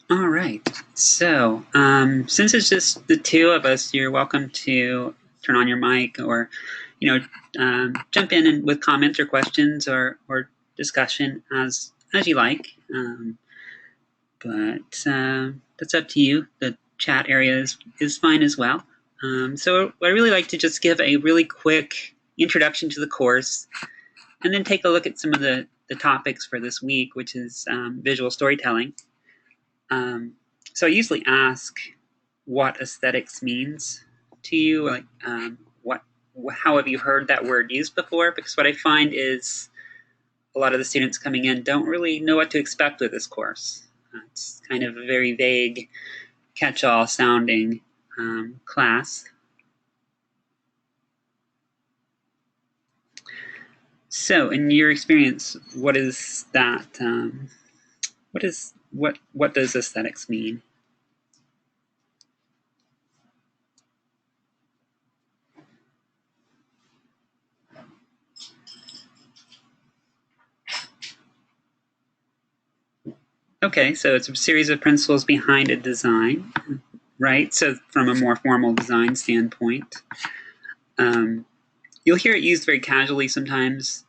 All right. So, since it's just the two of us, you're welcome to turn on your mic or, jump in and with comments or questions or discussion as you like. But that's up to you. The chat area is fine as well. So I really like to just give a really quick introduction to the course and then take a look at some of the topics for this week, which is visual storytelling. So I usually ask what aesthetics means to you, like how have you heard that word used before? Because what I find is a lot of the students coming in don't really know what to expect with this course. It's kind of a very vague, catch-all sounding class. So, in your experience, what is that? What does aesthetics mean? Okay, so it's a series of principles behind a design, right? So from a more formal design standpoint, you'll hear it used very casually sometimes,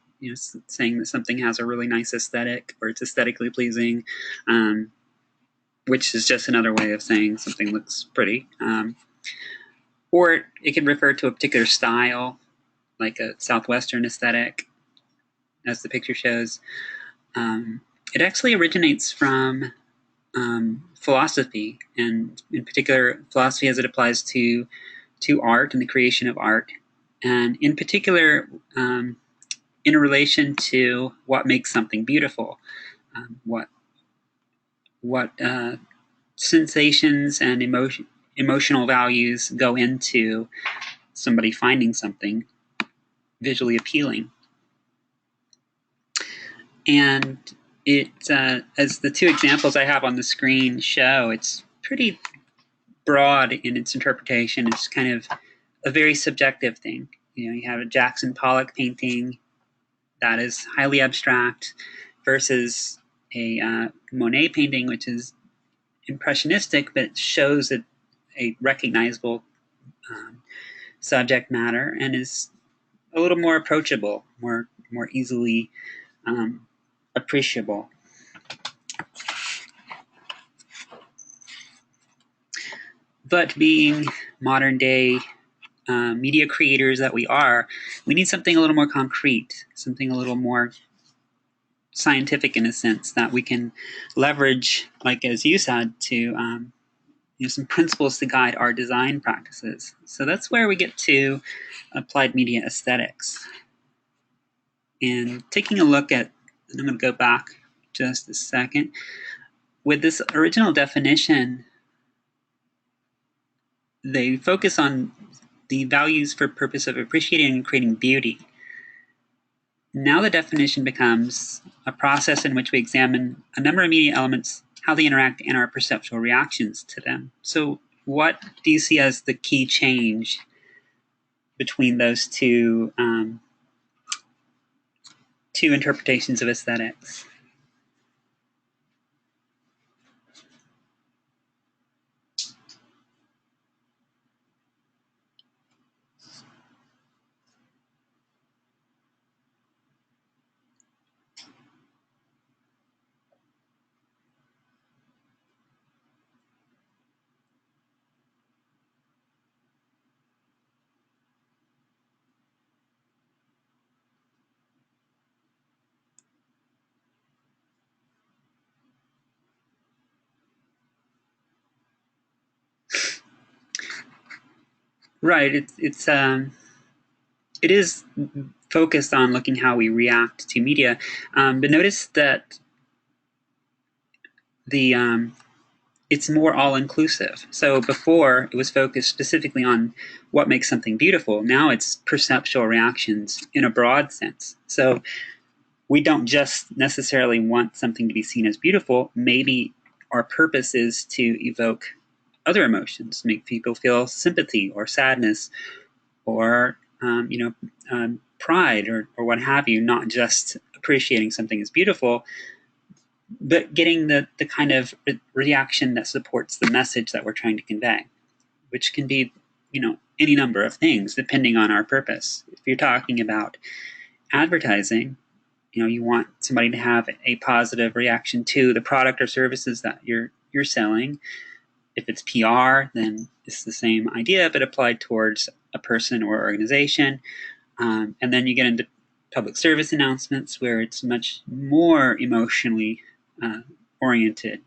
saying that something has a really nice aesthetic or it's aesthetically pleasing, which is just another way of saying something looks pretty. Or it can refer to a particular style, like a Southwestern aesthetic, as the picture shows. It actually originates from philosophy, and in particular, philosophy as it applies to art and the creation of art, and in particular, in relation to what makes something beautiful, what sensations and emotional values go into somebody finding something visually appealing. And it, as the two examples I have on the screen show, it's pretty broad in its interpretation. It's kind of a very subjective thing. You have a Jackson Pollock painting that is highly abstract versus a Monet painting, which is impressionistic, but shows a recognizable subject matter and is a little more approachable, more easily appreciable. But being modern day media creators that we are, we need something a little more concrete, something a little more scientific in a sense that we can leverage, like as you said, to some principles to guide our design practices. So that's where we get to applied media aesthetics. And taking a look at, and I'm going to go back just a second, with this original definition, they focus on the values for purpose of appreciating and creating beauty. Now the definition becomes a process in which we examine a number of media elements, how they interact, and our perceptual reactions to them. So what do you see as the key change between those two interpretations of aesthetics? Right. It is focused on looking how we react to media, but notice that it's more all-inclusive. So before it was focused specifically on what makes something beautiful. Now it's perceptual reactions in a broad sense. So we don't just necessarily want something to be seen as beautiful. Maybe our purpose is to evoke other emotions, make people feel sympathy or sadness or pride or what have you, not just appreciating something as beautiful, but getting the kind of reaction that supports the message that we're trying to convey, which can be, any number of things depending on our purpose. If you're talking about advertising, you want somebody to have a positive reaction to the product or services that you're selling. If it's PR, then it's the same idea, but applied towards a person or organization. And then you get into public service announcements where it's much more emotionally oriented,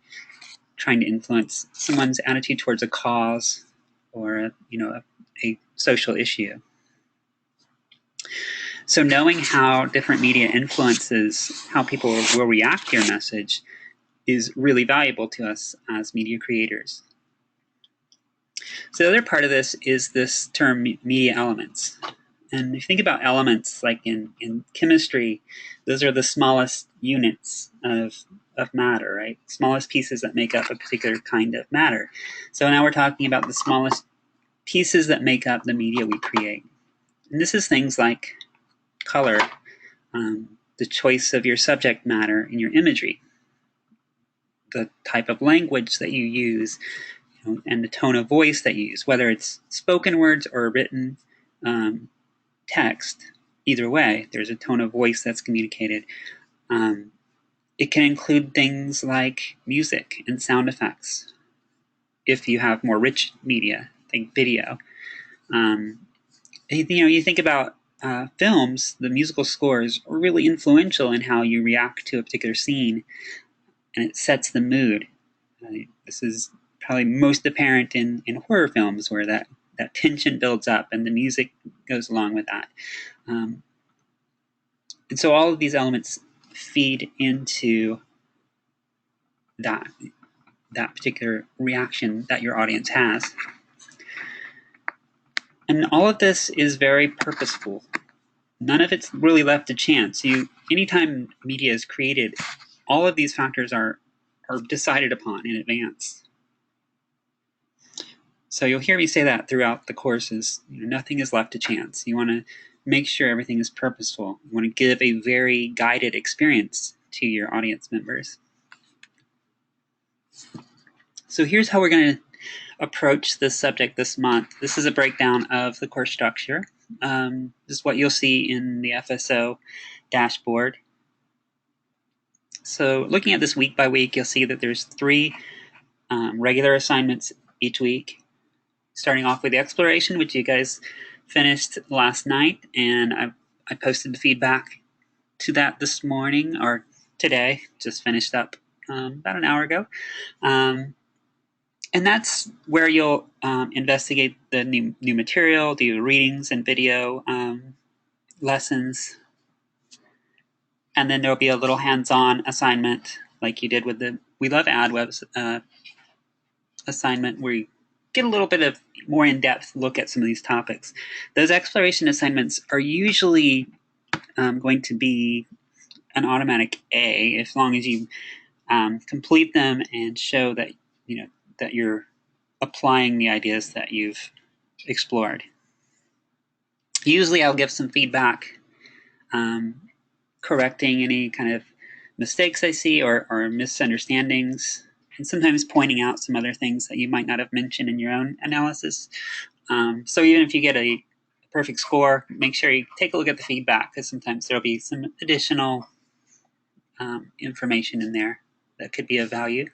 trying to influence someone's attitude towards a cause or a social issue. So knowing how different media influences how people will react to your message is really valuable to us as media creators. So the other part of this is this term media elements. And if you think about elements like in chemistry, those are the smallest units of matter, right? Smallest pieces that make up a particular kind of matter. So now we're talking about the smallest pieces that make up the media we create. And this is things like color, the choice of your subject matter in your imagery, the type of language that you use, and the tone of voice that you use, whether it's spoken words or written text. Either way, there's a tone of voice that's communicated. It can include things like music and sound effects. If you have more rich media, like video, you think about films, the musical scores are really influential in how you react to a particular scene, and it sets the mood. This is probably most apparent in horror films, where that tension builds up and the music goes along with that. And so all of these elements feed into that particular reaction that your audience has. And all of this is very purposeful. None of it's really left to chance. Anytime media is created, all of these factors are decided upon in advance. So you'll hear me say that throughout the courses. Nothing is left to chance. You want to make sure everything is purposeful. You want to give a very guided experience to your audience members. So here's how we're going to approach this subject this month. This is a breakdown of the course structure. This is what you'll see in the FSO dashboard. So looking at this week by week, you'll see that there's 3 regular assignments each week. Starting off with the exploration, which you guys finished last night, and I posted the feedback to that this morning, or today, just finished up about an hour ago. And that's where you'll investigate the new material, do readings and video lessons, and then there'll be a little hands-on assignment like you did with the We Love AdWebs assignment, where you get a little bit of more in-depth look at some of these topics. Those exploration assignments are usually going to be an automatic A, as long as you complete them and show that that you're applying the ideas that you've explored. Usually I'll give some feedback, correcting any kind of mistakes I see or misunderstandings, and sometimes pointing out some other things that you might not have mentioned in your own analysis. So even if you get a perfect score, make sure you take a look at the feedback, because sometimes there'll be some additional information in there that could be of value.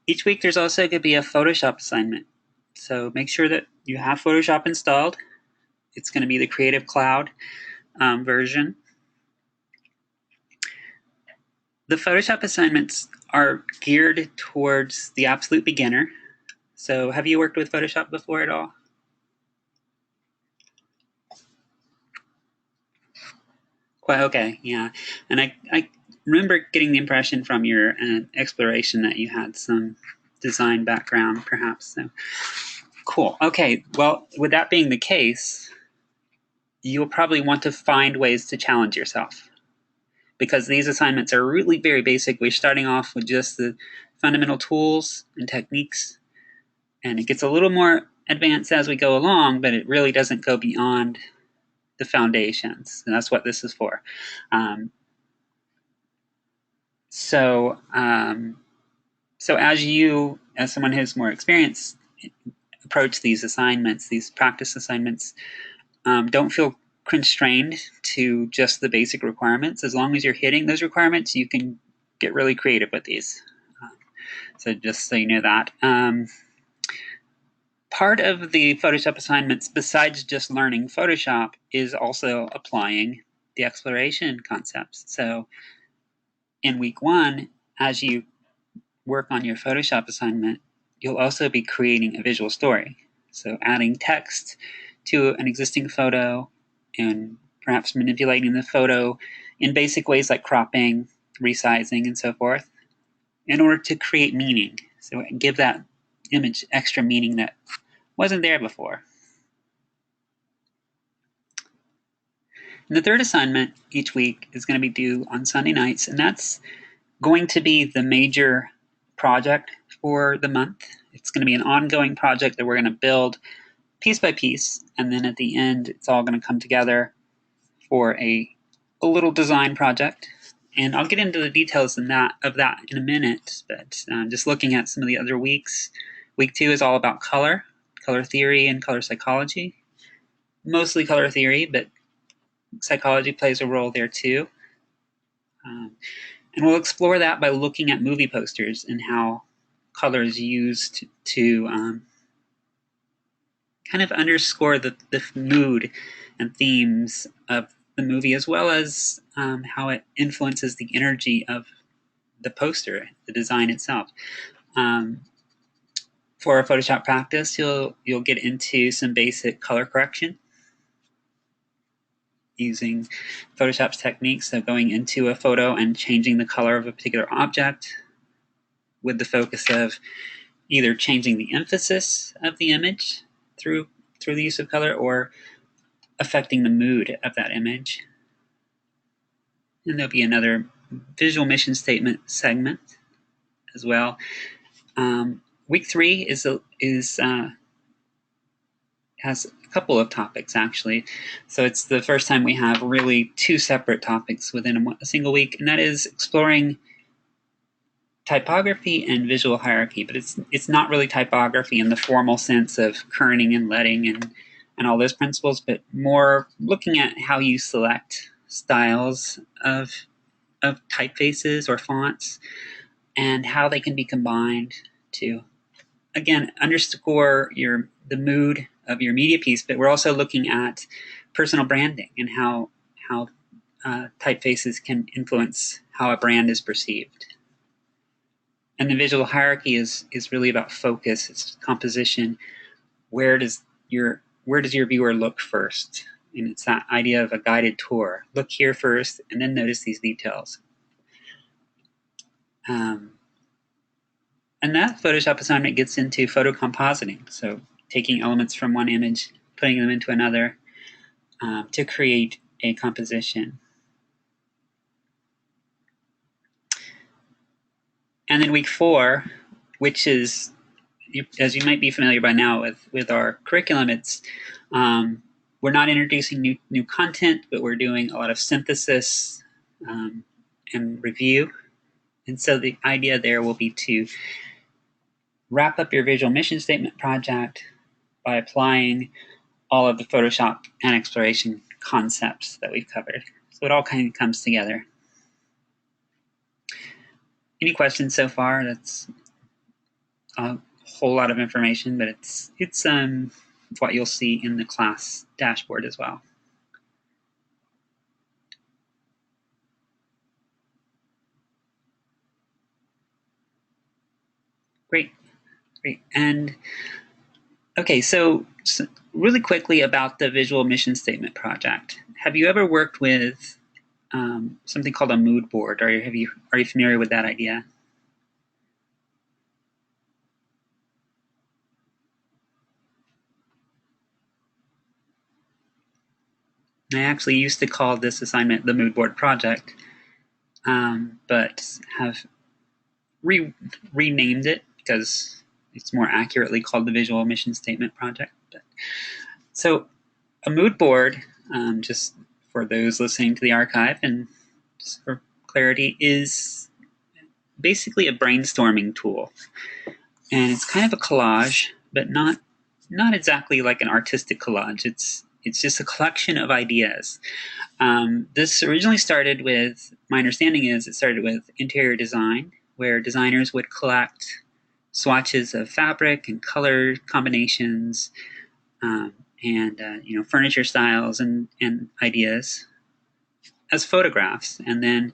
Each week there's also going to be a Photoshop assignment. So make sure that you have Photoshop installed. It's going to be the Creative Cloud version. The Photoshop assignments are geared towards the absolute beginner. So have you worked with Photoshop before at all? Quite okay, yeah. And I remember getting the impression from your exploration that you had some design background, perhaps. So cool. Okay, well, with that being the case, you'll probably want to find ways to challenge yourself, because these assignments are really very basic. We're starting off with just the fundamental tools and techniques, and it gets a little more advanced as we go along, but it really doesn't go beyond the foundations, and that's what this is for. So, so as someone who's more experienced, approach these assignments, these practice assignments, don't feel constrained to just the basic requirements. As long as you're hitting those requirements, you can get really creative with these. So just so you know that. Part of the Photoshop assignments, besides just learning Photoshop, is also applying the exploration concepts. So in week 1, as you work on your Photoshop assignment, you'll also be creating a visual story. So adding text to an existing photo and perhaps manipulating the photo in basic ways like cropping, resizing, and so forth in order to create meaning. So give that image extra meaning that wasn't there before. And the third assignment each week is going to be due on Sunday nights, and that's going to be the major project for the month. It's going to be an ongoing project that we're going to build piece by piece, and then at the end, it's all going to come together for a little design project. And I'll get into the details of that in a minute, but just looking at some of the other weeks, week 2 is all about color theory, and color psychology. Mostly color theory, but psychology plays a role there too. And we'll explore that by looking at movie posters and how color is used to kind of underscore the mood and themes of the movie, as well as how it influences the energy of the poster, the design itself. For a Photoshop practice, you'll get into some basic color correction using Photoshop's techniques, so going into a photo and changing the color of a particular object with the focus of either changing the emphasis of the image through the use of color or affecting the mood of that image. And there'll be another visual mission statement segment as well. Week 3 has a couple of topics, actually. So it's the first time we have really 2 separate topics within a single week, and that is exploring typography and visual hierarchy. But it's not really typography in the formal sense of kerning and leading and all those principles, but more looking at how you select styles of typefaces or fonts and how they can be combined to, again, underscore the mood of your media piece. But we're also looking at personal branding and how typefaces can influence how a brand is perceived. And the visual hierarchy is really about focus. It's composition. Where does your viewer look first? And it's that idea of a guided tour. Look here first, and then notice these details. And that Photoshop assignment gets into photo compositing. So taking elements from one image, putting them into another to create a composition. And then week 4, which is, as you might be familiar by now with our curriculum, it's we're not introducing new content, but we're doing a lot of synthesis and review. And so the idea there will be to wrap up your visual mission statement project by applying all of the Photoshop and exploration concepts that we've covered. So it all kind of comes together. Any questions so far? That's a whole lot of information, but it's what you'll see in the class dashboard as well. Great. And okay, so really quickly about the visual mission statement project. Have you ever worked with something called a mood board, or are you familiar with that idea? I actually used to call this assignment the mood board project, but have renamed it because it's more accurately called the visual mission statement project. So a mood board, just for those listening to the archive and just for clarity, is basically a brainstorming tool. And it's kind of a collage, but not exactly like an artistic collage. It's just a collection of ideas. This originally started with, my understanding is, it started with interior design, where designers would collect swatches of fabric and color combinations, and furniture styles and ideas as photographs, and then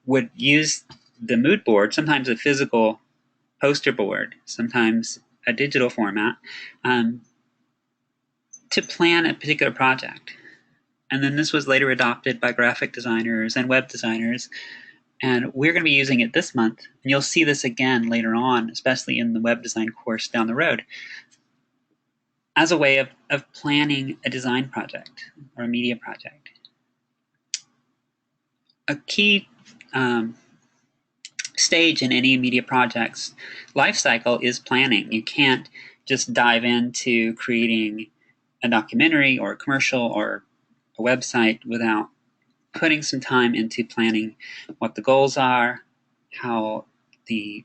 would use the mood board, sometimes a physical poster board, sometimes a digital format, to plan a particular project. And then this was later adopted by graphic designers and web designers. And we're going to be using it this month. And you'll see this again later on, especially in the web design course down the road, as a way of planning a design project or a media project. A key stage in any media project's life cycle is planning. You can't just dive into creating a documentary or a commercial or a website without putting some time into planning what the goals are, how the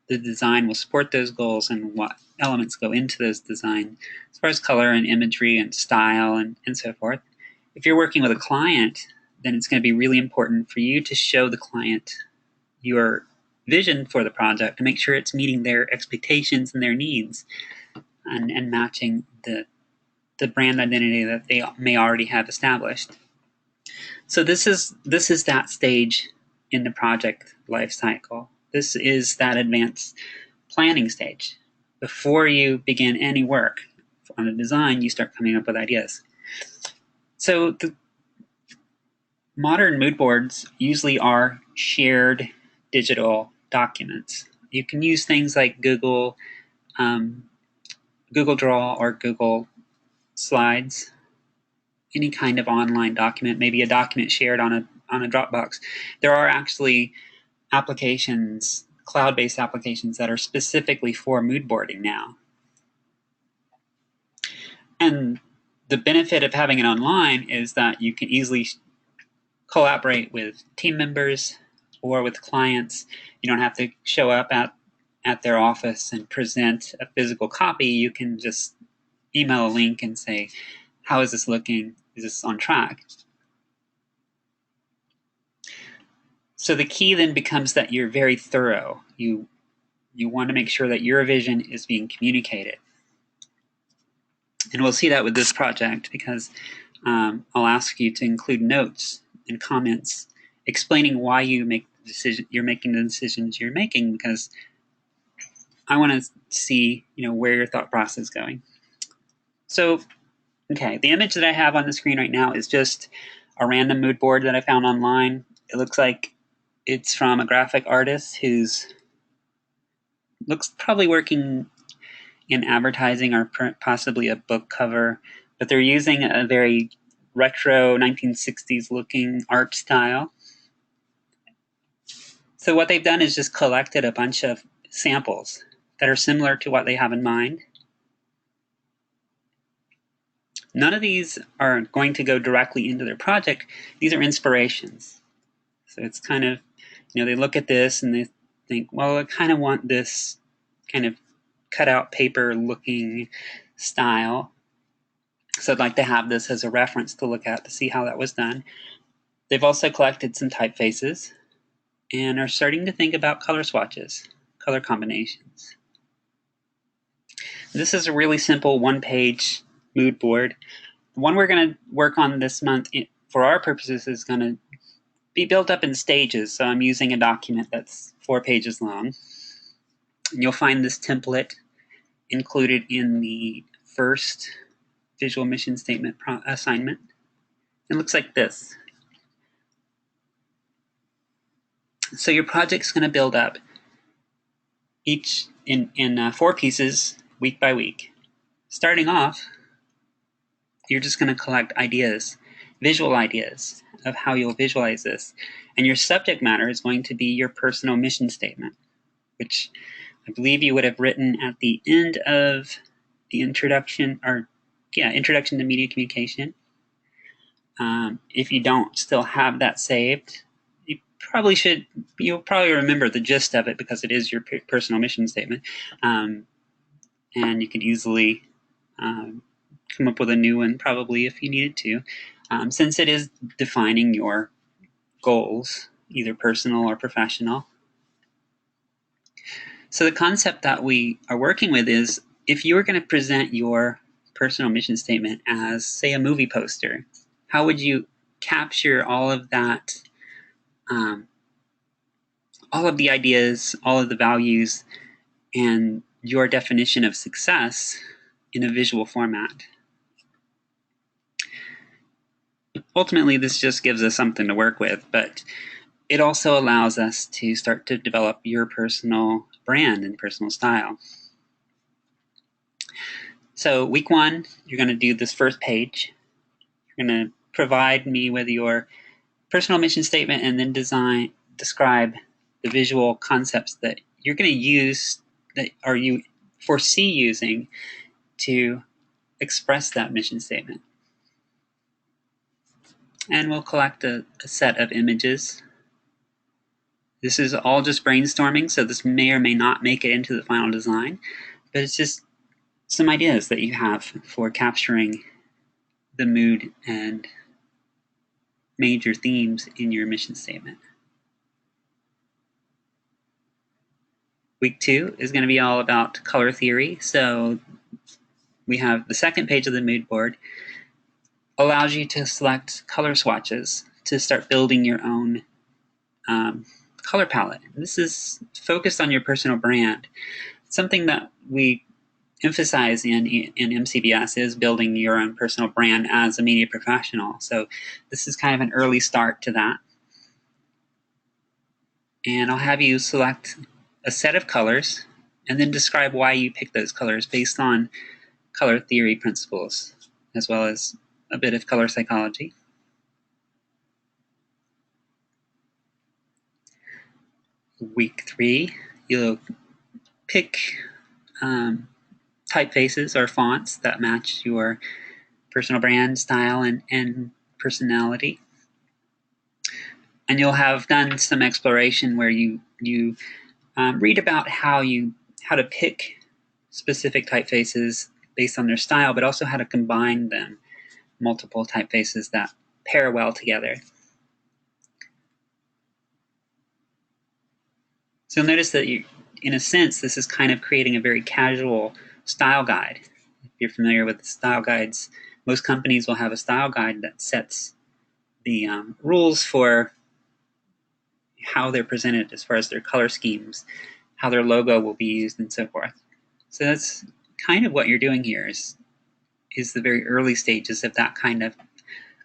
design will support those goals, and what elements go into those design as far as color and imagery and style and so forth. If you're working with a client, then it's going to be really important for you to show the client your vision for the project to make sure it's meeting their expectations and their needs, and matching the brand identity that they may already have established. So this is that stage in the project life cycle. This is that advanced planning stage. Before you begin any work on a design, you start coming up with ideas. So the modern mood boards usually are shared digital documents. You can use things like Google Draw or Google Slides, any kind of online document, maybe a document shared on a Dropbox. There are actually applications, cloud-based applications, that are specifically for mood boarding now. And the benefit of having it online is that you can easily collaborate with team members or with clients. You don't have to show up at their office and present a physical copy. You can just email a link and say, how is this looking? Is this on track? So the key then becomes that you're very thorough. You want to make sure that your vision is being communicated. And we'll see that with this project, because I'll ask you to include notes and comments explaining why you're making the decisions you're making, because I want to see where your thought process is going. So, okay, the image that I have on the screen right now is just a random mood board that I found online. It looks like it's from a graphic artist who's looks probably working in advertising or possibly a book cover, but they're using a very retro 1960s looking art style. So what they've done is just collected a bunch of samples that are similar to what they have in mind. None of these are going to go directly into their project. These are inspirations. So it's kind of, they look at this and they think, well, I kind of want this kind of cutout paper looking style. So I'd like to have this as a reference to look at to see how that was done. They've also collected some typefaces and are starting to think about color swatches, color combinations. This is a really simple one-page mood board. The one we're going to work on this month for our purposes is going to be built up in stages. So I'm using a document that's 4 pages long. And you'll find this template included in the first visual mission statement assignment. It looks like this. So your project's going to build up each in 4 pieces, week by week. Starting off, you're just going to collect ideas, visual ideas of how you'll visualize this. And your subject matter is going to be your personal mission statement, which I believe you would have written at the end of the introduction to media communication. If you don't still have that saved, you'll probably remember the gist of it because it is your personal mission statement. And you could easily come up with a new one probably if you needed to, since it is defining your goals, either personal or professional. So the concept that we are working with is if you were going to present your personal mission statement as, say, a movie poster, how would you capture all of that, all of the ideas, all of the values, and your definition of success in a visual format? Ultimately, this just gives us something to work with, but it also allows us to start to develop your personal brand and personal style. So week 1, you're going to do this first page. You're going to provide me with your personal mission statement and then describe the visual concepts that you're going to use, that or you foresee using to express that mission statement. And we'll collect a set of images. This is all just brainstorming, so this may or may not make it into the final design, but it's just some ideas that you have for capturing the mood and major themes in your mission statement. Week 2 is going to be all about color theory. So we have the second page of the mood board allows you to select color swatches to start building your own color palette. This is focused on your personal brand. Something that we emphasize in MCBS is building your own personal brand as a media professional. So this is kind of an early start to that. And I'll have you select a set of colors and then describe why you picked those colors based on color theory principles, as well as a bit of color psychology. Week 3, you'll pick typefaces or fonts that match your personal brand, style, and personality. And you'll have done some exploration where you read about how to pick specific typefaces based on their style, but also how to combine them, multiple typefaces that pair well together. So notice that in a sense, this is kind of creating a very casual style guide. If you're familiar with the style guides, most companies will have a style guide that sets the rules for how they're presented as far as their color schemes, how their logo will be used, and so forth. So that's kind of what you're doing here is the very early stages of that kind of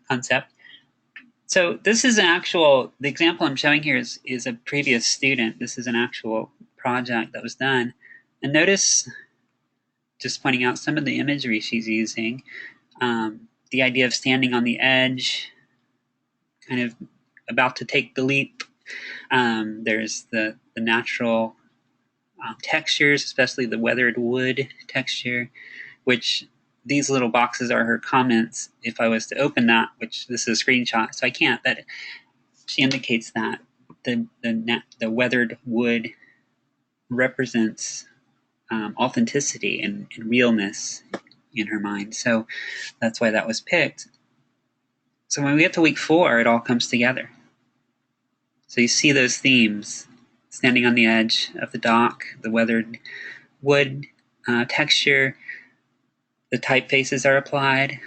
concept. So this is the example I'm showing here is a previous student. This is an actual project that was done. And notice, just pointing out some of the imagery she's using, the idea of standing on the edge, kind of about to take the leap. There's the natural textures, especially the weathered wood texture, which these little boxes are her comments. If I was to open that, which this is a screenshot, so I can't, but she indicates that the weathered wood represents authenticity and realness in her mind. So that's why that was picked. So when we get to week 4, it all comes together. So you see those themes: standing on the edge of the dock, the weathered wood texture, the typefaces are applied,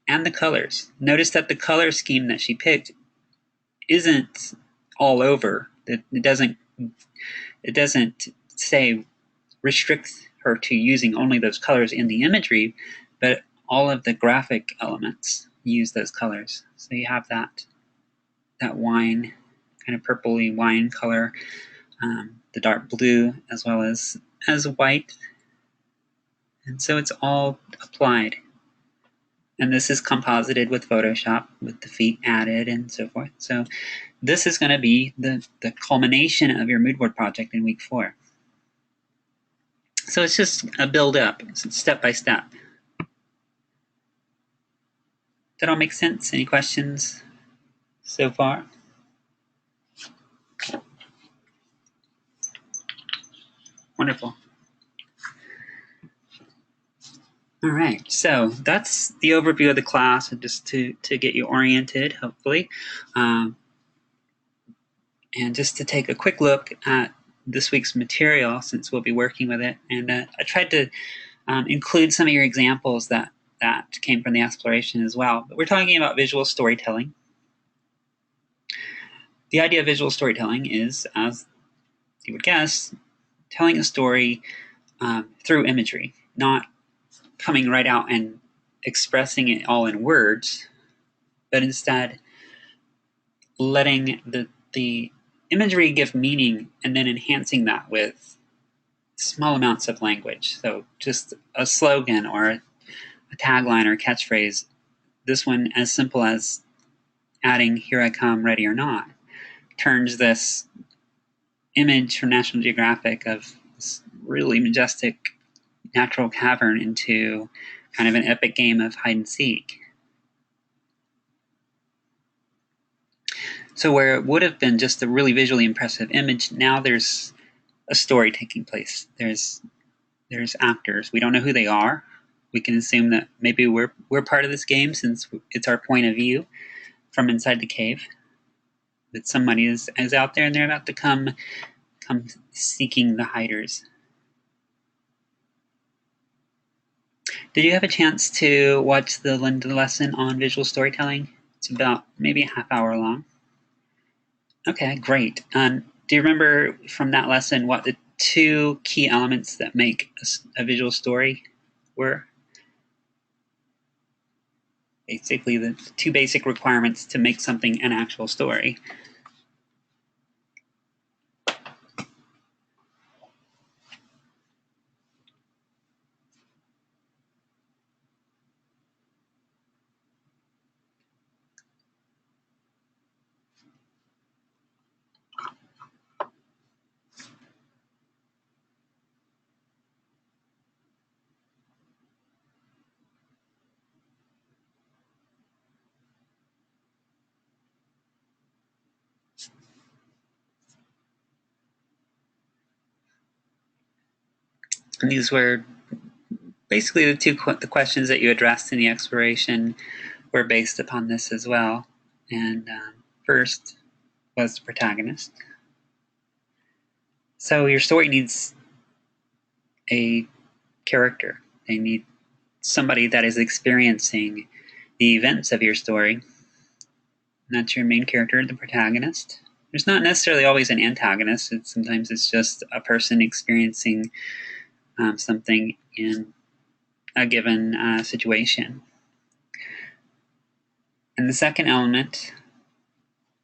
and the colors. Notice that the color scheme that she picked isn't all over. It doesn't say restrict her to using only those colors in the imagery, but all of the graphic elements use those colors. So you have that wine, kind of purpley wine color, the dark blue, as well as white. And so it's all applied. And this is composited with Photoshop, with the feet added and so forth. So this is going to be the culmination of your mood board project in week 4. So it's just a build up, step by step. That all make sense? Any questions so far? Wonderful. All right, so that's the overview of the class, and just to get you oriented, hopefully. And just to take a quick look at this week's material, since we'll be working with it. And I tried to include some of your examples that came from the exploration as well. But we're talking about visual storytelling. The idea of visual storytelling is, as you would guess, telling a story through imagery, not coming right out and expressing it all in words, but instead letting the imagery give meaning and then enhancing that with small amounts of language. So just a slogan or a tagline or catchphrase. This one, as simple as adding "Here I come, ready or not," turns this image from National Geographic of this really majestic natural cavern into kind of an epic game of hide and seek. So where it would have been just a really visually impressive image, now there's a story taking place. There's actors. We don't know who they are. We can assume that maybe we're part of this game since it's our point of view from inside the cave. That somebody is out there and they're about to come seeking the hiders. Did you have a chance to watch the lesson on visual storytelling? It's about maybe a half hour long. Okay, great. Do you remember from that lesson what the two key elements that make a visual story were? Basically, the two basic requirements to make something an actual story. And these were basically the questions that you addressed in the exploration were based upon this as well. And first was the protagonist. So your story needs a character. They need somebody that is experiencing the events of your story. And that's your main character, the protagonist. There's not necessarily always an antagonist. Sometimes it's just a person experiencing something in a given situation. And the second element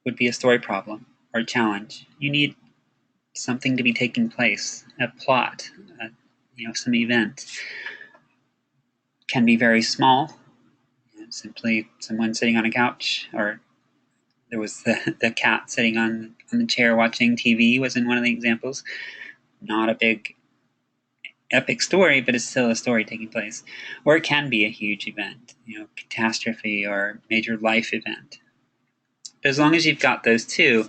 would be a story problem or challenge. You need something to be taking place, a plot, some event. Can be very small, simply someone sitting on a couch, or there was the cat sitting on the chair watching TV was in one of the examples. Not a big epic story, but it's still a story taking place. Or it can be a huge event, catastrophe or major life event. But as long as you've got those two,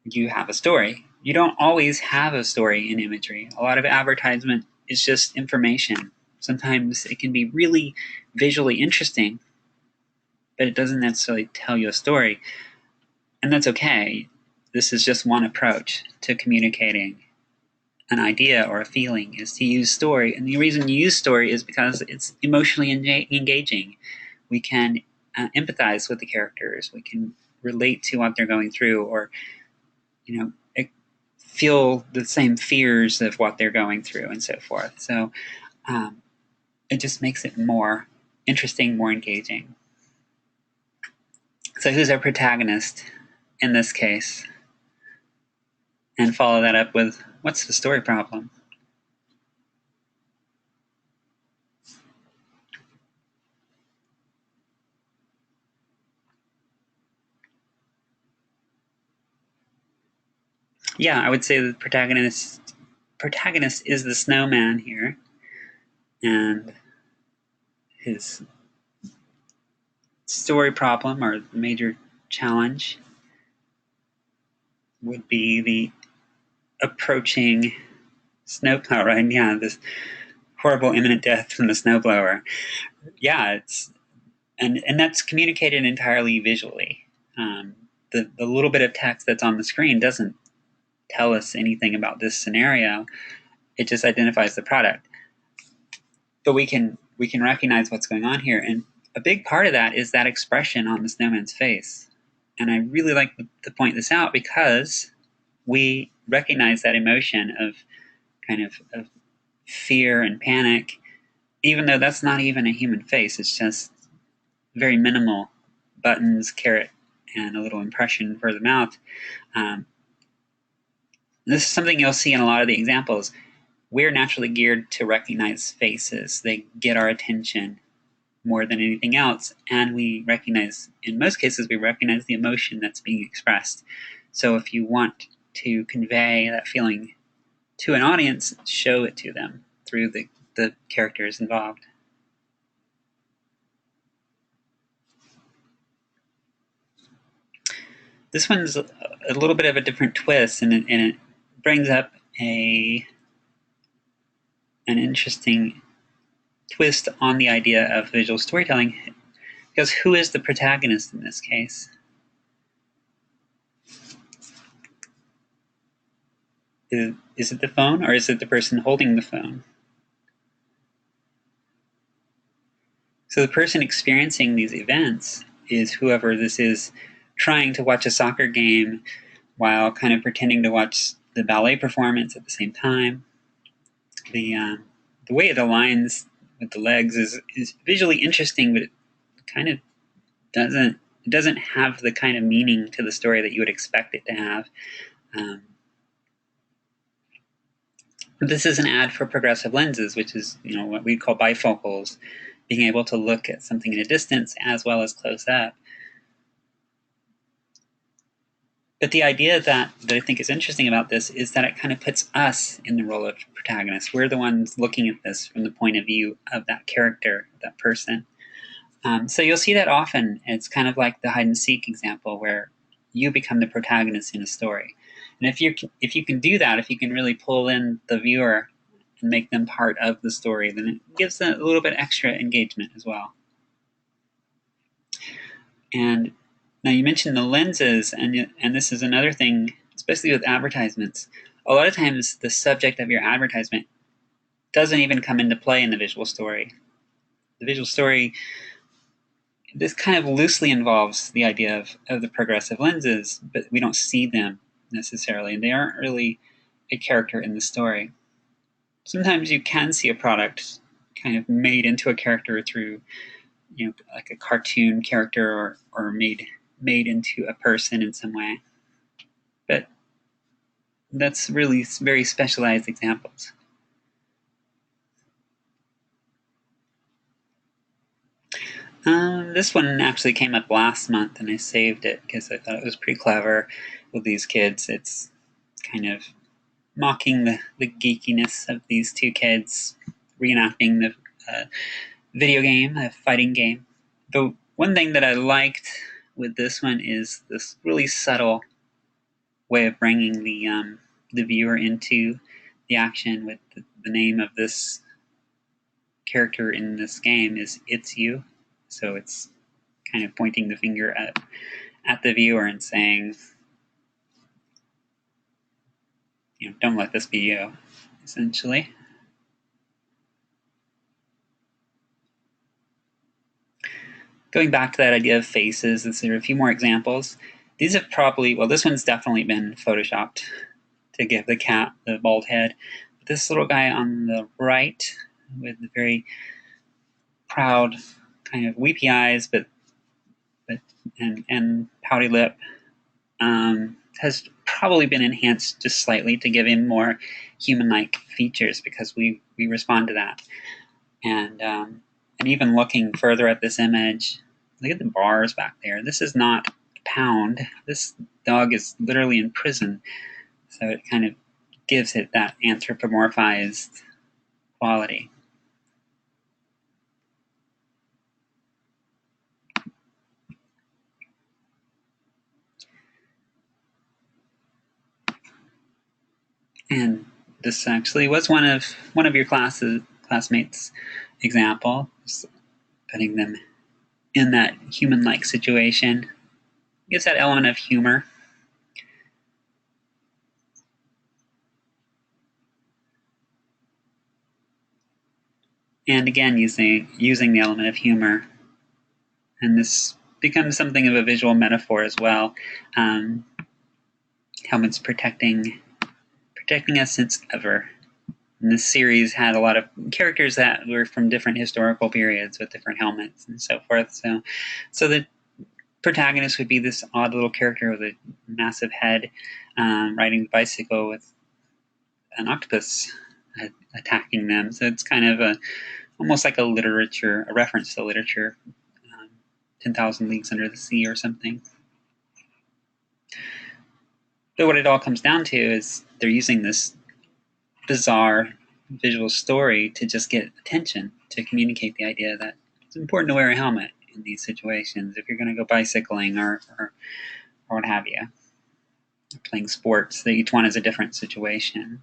you have a story. You don't always have a story in imagery. A lot of advertisement is just information. Sometimes it can be really visually interesting, but it doesn't necessarily tell you a story. And that's okay. This is just one approach to communicating an idea or a feeling, is to use story. And the reason you use story is because it's emotionally engaging. We can empathize with the characters. We can relate to what they're going through, or feel the same fears of what they're going through, and so forth. So it just makes it more interesting, more engaging. So who's our protagonist in this case? And follow that up with, what's the story problem? Yeah, I would say the protagonist is the snowman here, and his story problem or major challenge would be the approaching snowplow, right? Yeah, this horrible imminent death from the snowblower. Yeah, and that's communicated entirely visually. The little bit of text that's on the screen doesn't tell us anything about this scenario. It just identifies the product. But we can recognize what's going on here, and a big part of that is that expression on the snowman's face. And I really like to point this out because we recognize that emotion of of fear and panic, even though that's not even a human face. It's just very minimal buttons, carrot, and a little impression for the mouth. Um, this is something you'll see in a lot of the examples. We're naturally geared to recognize faces. They get our attention more than anything else. And we recognize, in most cases, we recognize the emotion that's being expressed. So if you want to convey that feeling to an audience, show it to them through the characters involved. This one's a little bit of a different twist, and it brings up an interesting twist on the idea of visual storytelling, because who is the protagonist in this case? Is it the phone, or is it the person holding the phone? So the person experiencing these events is whoever this is, trying to watch a soccer game while kind of pretending to watch the ballet performance at the same time. The way it aligns with the legs is visually interesting, but it kind of doesn't have the kind of meaning to the story that you would expect it to have. This is an ad for progressive lenses, which is what we call bifocals, being able to look at something in a distance as well as close up. But the idea that I think is interesting about this is that it kind of puts us in the role of protagonists. We're the ones looking at this from the point of view of that character, that person. So you'll see that often. It's kind of like the hide and seek example where you become the protagonist in a story. And if you can do that, if you can really pull in the viewer and make them part of the story, then it gives them a little bit extra engagement as well. And now you mentioned the lenses, and this is another thing, especially with advertisements. A lot of times the subject of your advertisement doesn't even come into play in the visual story. The visual story, this kind of loosely involves the idea of the progressive lenses, but we don't see them necessarily. They aren't really a character in the story. Sometimes you can see a product kind of made into a character through, like a cartoon character or made into a person in some way. But that's really very specialized examples. This one actually came up last month, and I saved it because I thought it was pretty clever with these kids. It's kind of mocking the geekiness of these two kids reenacting the video game, a fighting game. The one thing that I liked with this one is this really subtle way of bringing the viewer into the action with the name of this character in this game is It's You. So it's kind of pointing the finger at the viewer and saying, don't let this be you, essentially. Going back to that idea of faces, there are a few more examples. These have this one's definitely been photoshopped to give the cat the bald head. But this little guy on the right with the very proud, kind of weepy eyes, but and pouty lip, has probably been enhanced just slightly to give him more human-like features because we respond to that. And even looking further at this image, look at the bars back there. This is not a pound. This dog is literally in prison. So it kind of gives it that anthropomorphized quality. And this actually was one of your classmates' example, just putting them in that human-like situation. Gives that element of humor. And again, using the element of humor. And this becomes something of a visual metaphor as well. Helmet's protecting us since ever. And this series had a lot of characters that were from different historical periods with different helmets and so forth. So the protagonist would be this odd little character with a massive head, riding the bicycle with an octopus attacking them. So it's kind of almost like a reference to literature, 10,000 Leagues Under the Sea or something. But what it all comes down to is they're using this bizarre visual story to just get attention, to communicate the idea that it's important to wear a helmet in these situations if you're going to go bicycling or what have you, or playing sports. That each one is a different situation.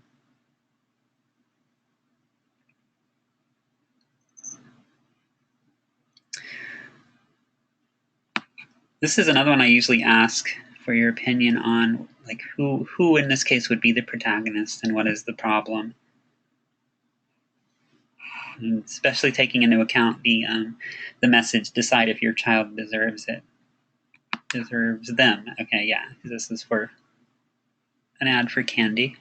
This is another one I usually ask for your opinion on, like who in this case would be the protagonist and what is the problem. And especially taking into account the message, decide if your child deserves them. Okay, yeah, this is for an ad for candy.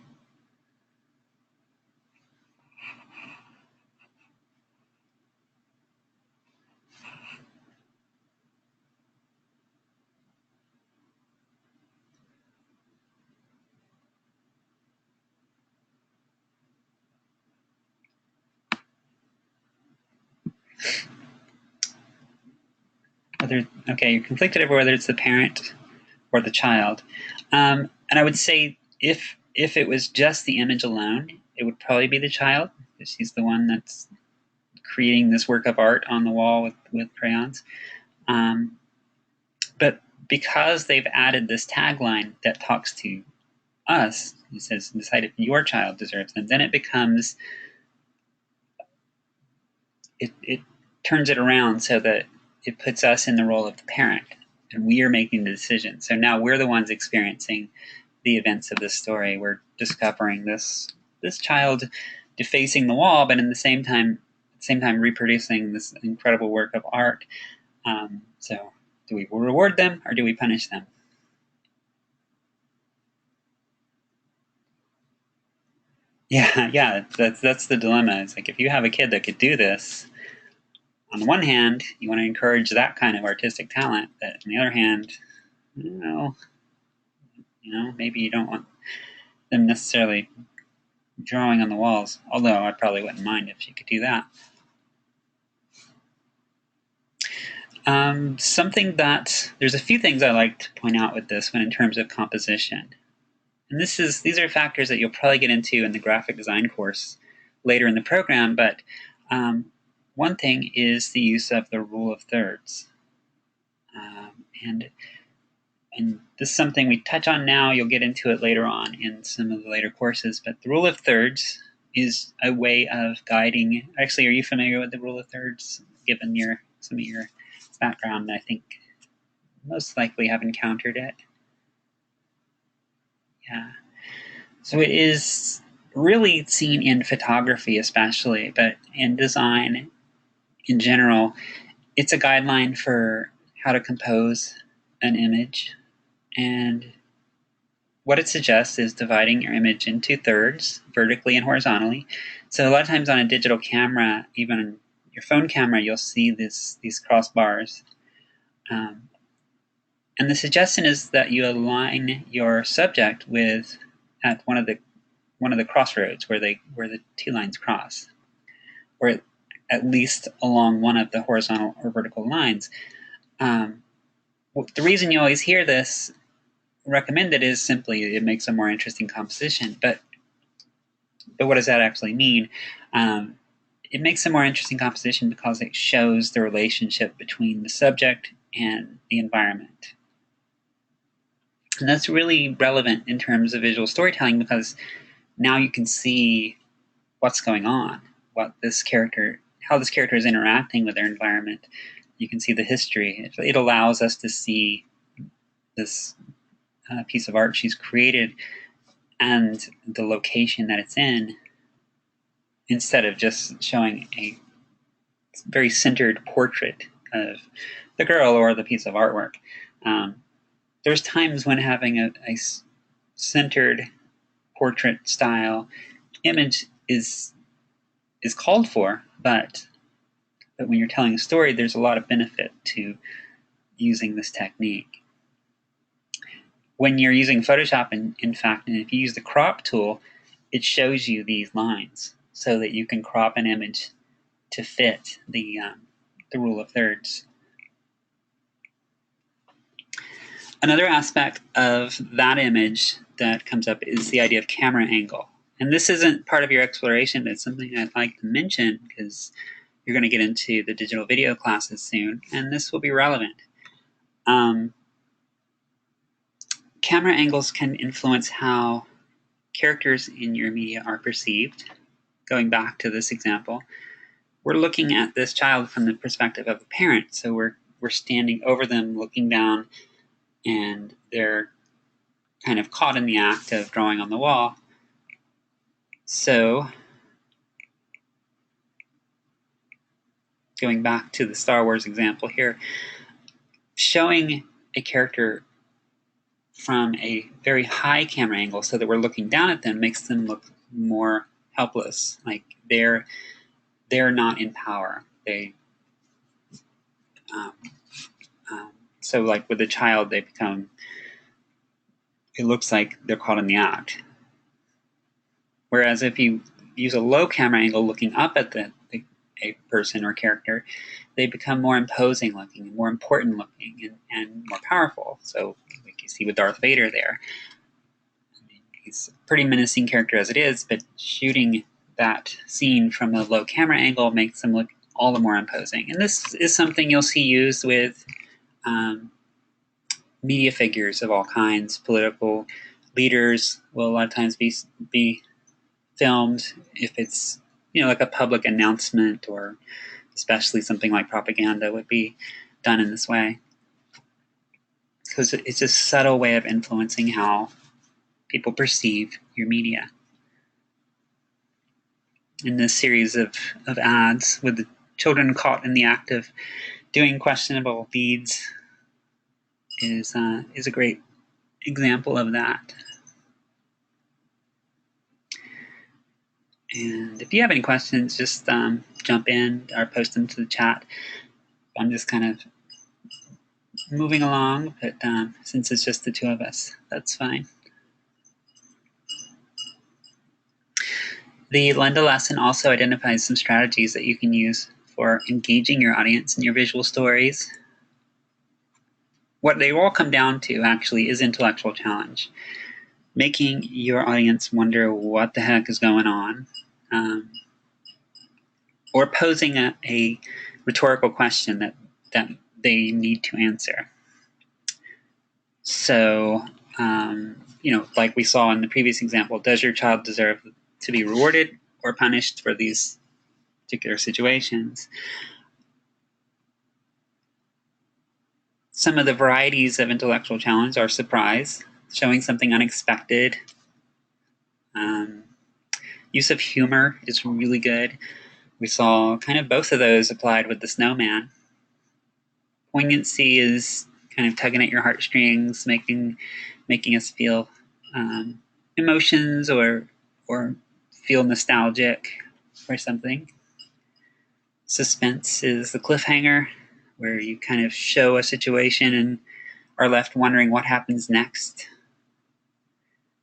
You're conflicted over whether it's the parent or the child. And I would say if it was just the image alone, it would probably be the child, because she's the one that's creating this work of art on the wall with crayons. But because they've added this tagline that talks to us, it says, decide if your child deserves them, then it becomes, it turns it around so that it puts us in the role of the parent, and we are making the decision. So now we're the ones experiencing the events of this story. We're discovering this child defacing the wall, but in the same time reproducing this incredible work of art. So do we reward them or do we punish them? Yeah, that's the dilemma. It's like, if you have a kid that could do this, on the one hand, you want to encourage that kind of artistic talent, but on the other hand, maybe you don't want them necessarily drawing on the walls, although I probably wouldn't mind if she could do that. There's a few things I like to point out with this one in terms of composition. And these are factors that you'll probably get into in the graphic design course later in the program, but one thing is the use of the rule of thirds. And this is something we touch on now. You'll get into it later on in some of the later courses, but the rule of thirds is a way of guiding. Actually, are you familiar with the rule of thirds, given some of your background? I think most likely have encountered it. Yeah. So it is really seen in photography especially, but in design in general, it's a guideline for how to compose an image. And what it suggests is dividing your image into thirds, vertically and horizontally. So a lot of times on a digital camera, even on your phone camera, you'll see these crossbars. And the suggestion is that you align your subject at one of the crossroads where the two lines cross, or at least along one of the horizontal or vertical lines. The reason you always hear this recommended is simply it makes a more interesting composition. But what does that actually mean? It makes a more interesting composition because it shows the relationship between the subject and the environment. And that's really relevant in terms of visual storytelling, because now you can see what's going on, how this character is interacting with their environment. You can see the history. It allows us to see this piece of art she's created and the location that it's in, instead of just showing a very centered portrait of the girl or the piece of artwork. There's times when having a centered portrait style image is called for, but when you're telling a story, there's a lot of benefit to using this technique. When you're using Photoshop, in fact, and if you use the crop tool, it shows you these lines so that you can crop an image to fit the rule of thirds. Another aspect of that image that comes up is the idea of camera angle. And this isn't part of your exploration, but it's something I'd like to mention because you're going to get into the digital video classes soon, and this will be relevant. Camera angles can influence how characters in your media are perceived. Going back to this example, we're looking at this child from the perspective of a parent. So we're standing over them, looking down, and they're kind of caught in the act of drawing on the wall. So going back to the Star Wars example here, showing a character from a very high camera angle so that we're looking down at them makes them look more helpless, like they're not in power. So like with a child, it looks like they're caught in the act. Whereas if you use a low camera angle looking up at a person or character, they become more imposing looking, more important looking, and more powerful. So like you see with Darth Vader there. I mean, he's a pretty menacing character as it is, but shooting that scene from a low camera angle makes him look all the more imposing. And this is something you'll see used with media figures of all kinds. Political leaders will a lot of times be filmed if it's like a public announcement, or especially something like propaganda would be done in this way, because it's a subtle way of influencing how people perceive your media. In this series of ads with the children caught in the act of doing questionable deeds is a great example of that. And if you have any questions, just jump in or post them to the chat. I'm just kind of moving along, but since it's just the two of us, that's fine. The Lenda lesson also identifies some strategies that you can use for engaging your audience in your visual stories. What they all come down to, actually, is intellectual challenge. Making your audience wonder what the heck is going on, or posing a rhetorical question that they need to answer. So, like we saw in the previous example, does your child deserve to be rewarded or punished for these particular situations? Some of the varieties of intellectual challenge are surprise, showing something unexpected. Use of humor is really good. We saw kind of both of those applied with the snowman. Poignancy is kind of tugging at your heartstrings, making us feel emotions or feel nostalgic for something. Suspense is the cliffhanger, where you kind of show a situation and are left wondering what happens next.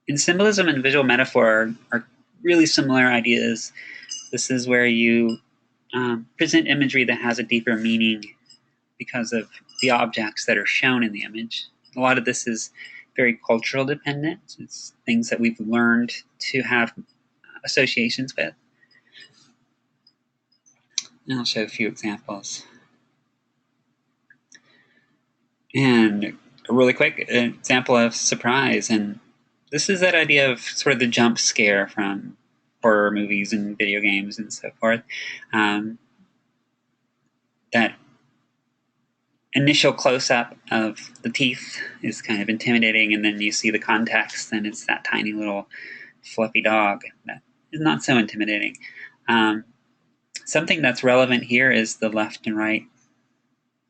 And symbolism and visual metaphor are really similar ideas. This is where you present imagery that has a deeper meaning because of the objects that are shown in the image. A lot of this is very cultural dependent. It's things that we've learned to have associations with. And I'll show a few examples. And a really quick example of surprise. And this is that idea of sort of the jump scare from horror movies and video games and so forth. That initial close-up of the teeth is kind of intimidating, and then you see the context, and it's that tiny little fluffy dog that is not so intimidating. Something that's relevant here is the left and right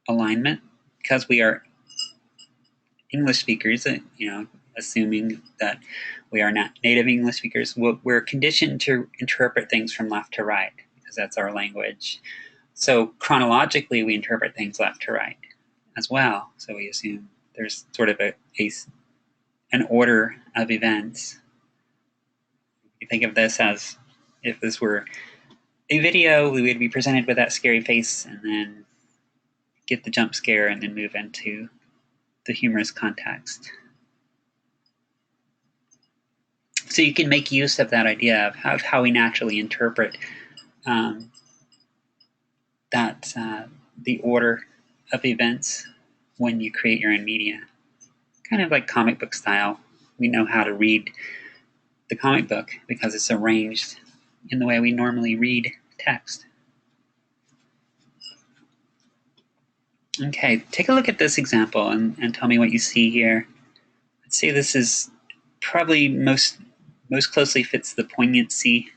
alignment, because we are English speakers, assuming that we are not native English speakers, we're conditioned to interpret things from left to right because that's our language. So chronologically, we interpret things left to right as well. So we assume there's sort of an order of events. You think of this as if this were a video, we would be presented with that scary face and then get the jump scare and then move into the humorous context. So you can make use of that idea of how we naturally interpret the order of events when you create your own media. Kind of like comic book style. We know how to read the comic book because it's arranged in the way we normally read text. Okay, take a look at this example and tell me what you see here. Let's say this is probably most closely fits the poignancy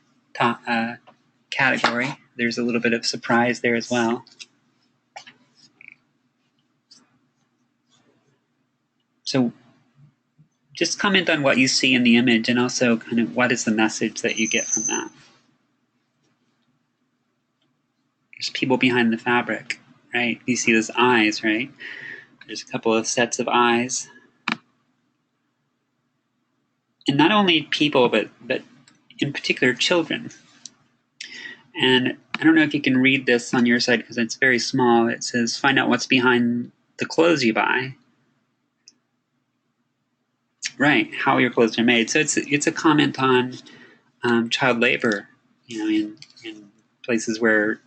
category. There's a little bit of surprise there as well. So just comment on what you see in the image and also kind of what is the message that you get from that. There's people behind the fabric, right? You see those eyes, right? There's a couple of sets of eyes. And not only people, but in particular children. And I don't know if you can read this on your side because it's very small. It says, find out what's behind the clothes you buy. Right, how your clothes are made. So it's a comment on child labor, in places where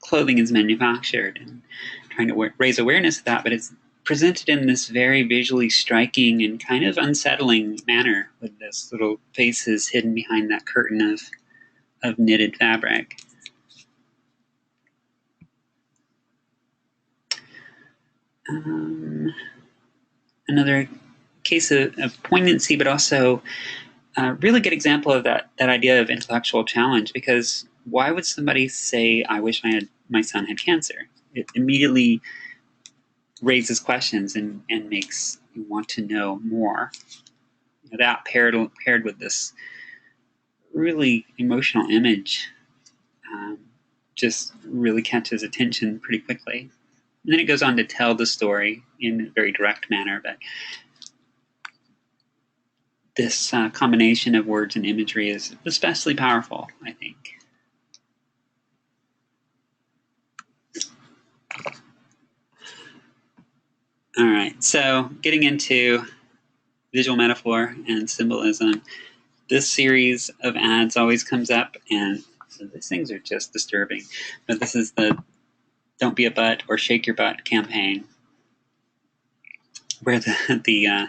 clothing is manufactured, and trying to raise awareness of that. But it's presented in this very visually striking and kind of unsettling manner, with this little faces hidden behind that curtain of knitted fabric. Another case of poignancy, but also a really good example of that idea of intellectual challenge, because why would somebody say, I wish my son had cancer? It immediately raises questions and makes you want to know more. That paired with this really emotional image just really catches attention pretty quickly. And then it goes on to tell the story in a very direct manner, but this combination of words and imagery is especially powerful, I think. All right, so getting into visual metaphor and symbolism, this series of ads always comes up, and these things are just disturbing. But this is the Don't Be a Butt or Shake Your Butt campaign, where the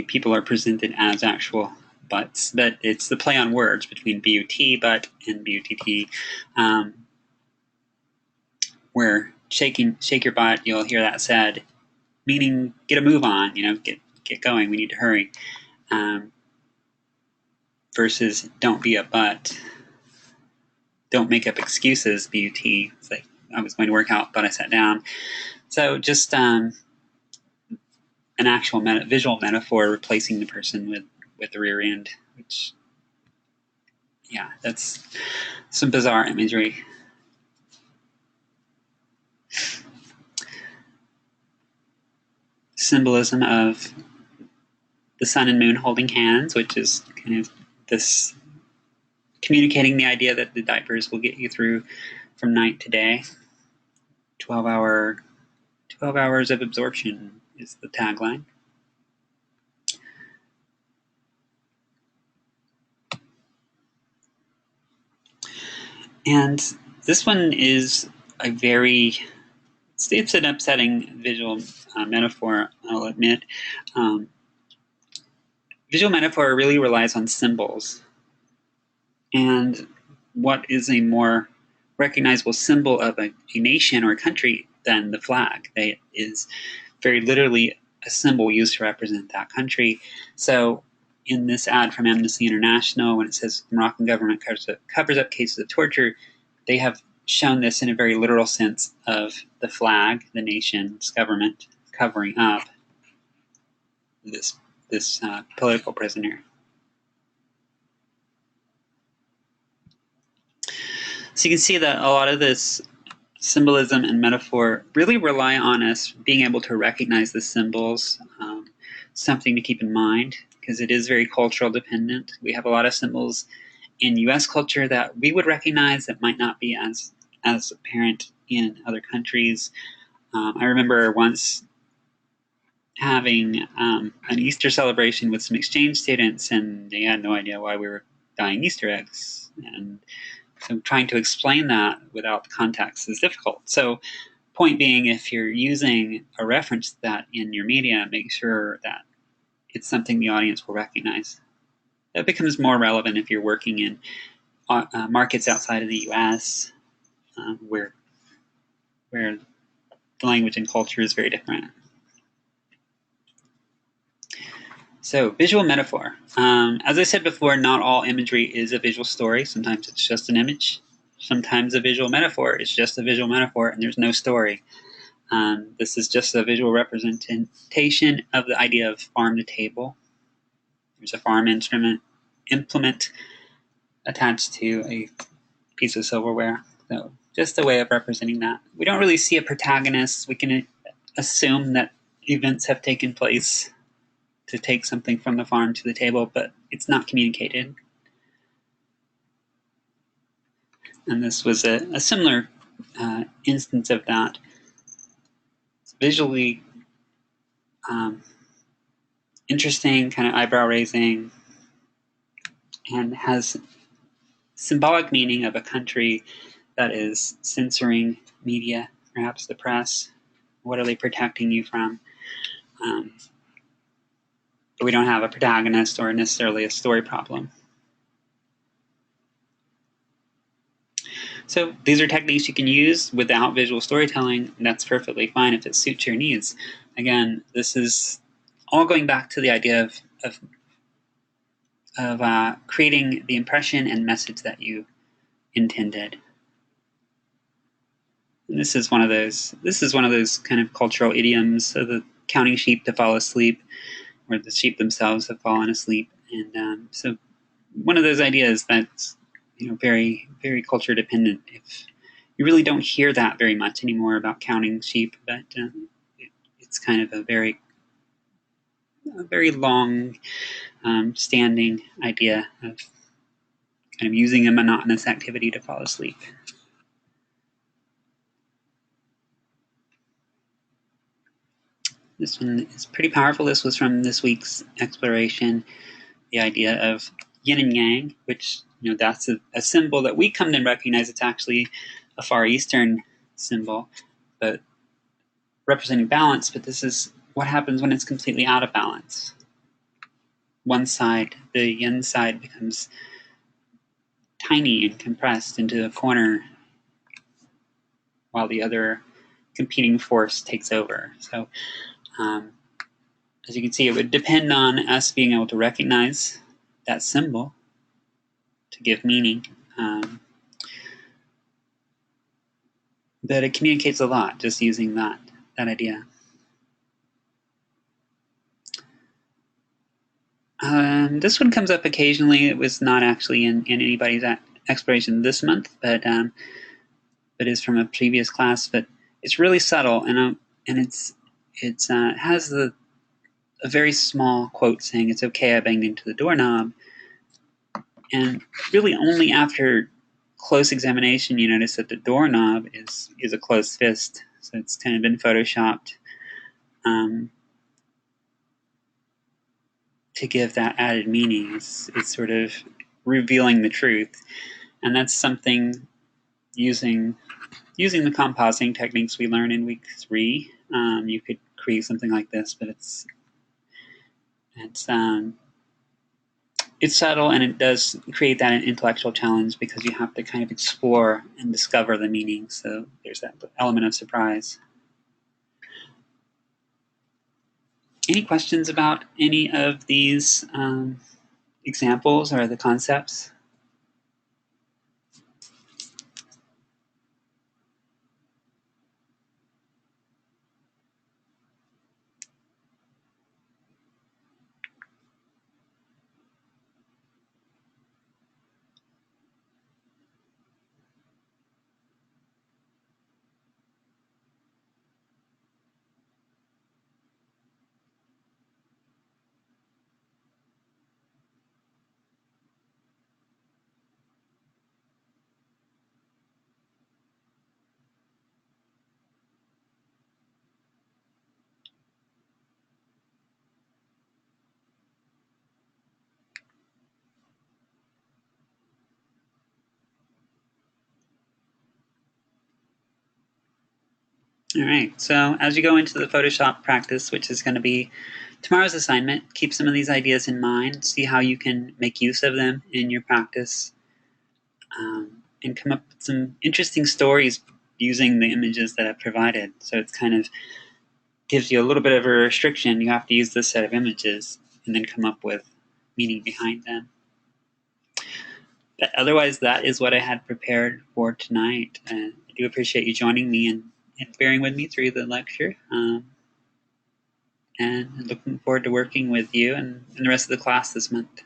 people are presented as actual butts, but it's the play on words between B-U-T, butt, and B-U-T-T, where shake your butt, you'll hear that said, meaning get a move on, get going, we need to hurry, versus don't be a butt, don't make up excuses, B-U-T, it's like, I was going to work out, but I sat down. So just an actual visual metaphor replacing the person with the rear end, which, yeah, that's some bizarre imagery. Symbolism of the sun and moon holding hands, which is kind of this communicating the idea that the diapers will get you through from night to day. 12 hours of absorption is the tagline. And this one is it's an upsetting visual metaphor, I'll admit. visual metaphor really relies on symbols. And what is a more recognizable symbol of a nation or a country than the flag? It is very literally a symbol used to represent that country. So in this ad from Amnesty International, when it says the Moroccan government covers up cases of torture, they have shown this in a very literal sense of the flag, the nation's government, covering up this political prisoner. So you can see that a lot of this symbolism and metaphor really rely on us being able to recognize the symbols. Something to keep in mind, because it is very cultural dependent. We have a lot of symbols in US culture that we would recognize that might not be as apparent in other countries. I remember once having an Easter celebration with some exchange students, and they had no idea why we were dyeing Easter eggs. And so trying to explain that without the context is difficult. So point being, if you're using a reference to that in your media, make sure that it's something the audience will recognize. That becomes more relevant if you're working in markets outside of the US, where the language and culture is very different. So visual metaphor. As I said before, not all imagery is a visual story. Sometimes it's just an image. Sometimes a visual metaphor is just a visual metaphor and there's no story. This is just a visual representation of the idea of farm to table. There's a farm implement attached to a piece of silverware. So just a way of representing that. We don't really see a protagonist. We can assume that events have taken place to take something from the farm to the table, but it's not communicated. And this was a similar instance of that. It's visually interesting, kind of eyebrow raising, and has symbolic meaning of a country that is censoring media, perhaps the press. What are they protecting you from? But we don't have a protagonist or necessarily a story problem. So these are techniques you can use without visual storytelling. And that's perfectly fine if it suits your needs. Again, this is all going back to the idea of creating the impression and message that you intended. And this is one of those kind of cultural idioms of the counting sheep to fall asleep, where the sheep themselves have fallen asleep. And so one of those ideas that's very, very culture dependent. If you really don't hear that very much anymore about counting sheep, but it's kind of a very long standing idea of kind of using a monotonous activity to fall asleep. This one is pretty powerful. This was from this week's exploration, the idea of yin and yang, which that's a symbol that we come to recognize. It's actually a Far Eastern symbol, but representing balance. But this is what happens when it's completely out of balance. One side, the yin side, becomes tiny and compressed into a corner, while the other competing force takes over. So as you can see, it would depend on us being able to recognize that symbol to give meaning. But it communicates a lot just using that idea. This one comes up occasionally. It was not actually in anybody's exploration this month, but is from a previous class. But it's really subtle, and it has a very small quote saying, "It's okay, I banged into the doorknob." And really only after close examination you notice that the doorknob is a closed fist. So it's kind of been photoshopped to give that added meaning. It's sort of revealing the truth. And that's something using the compositing techniques we learn in week 3. You could create something like this, but it's it's subtle, and it does create that intellectual challenge because you have to kind of explore and discover the meaning. So there's that element of surprise. Any questions about any of these examples or the concepts? All right, so as you go into the Photoshop practice, which is going to be tomorrow's assignment, keep some of these ideas in mind, see how you can make use of them in your practice, and come up with some interesting stories using the images that I've provided. So it's kind of gives you a little bit of a restriction. You have to use this set of images and then come up with meaning behind them. But otherwise, that is what I had prepared for tonight. I do appreciate you joining me and bearing with me through the lecture. And looking forward to working with you and the rest of the class this month.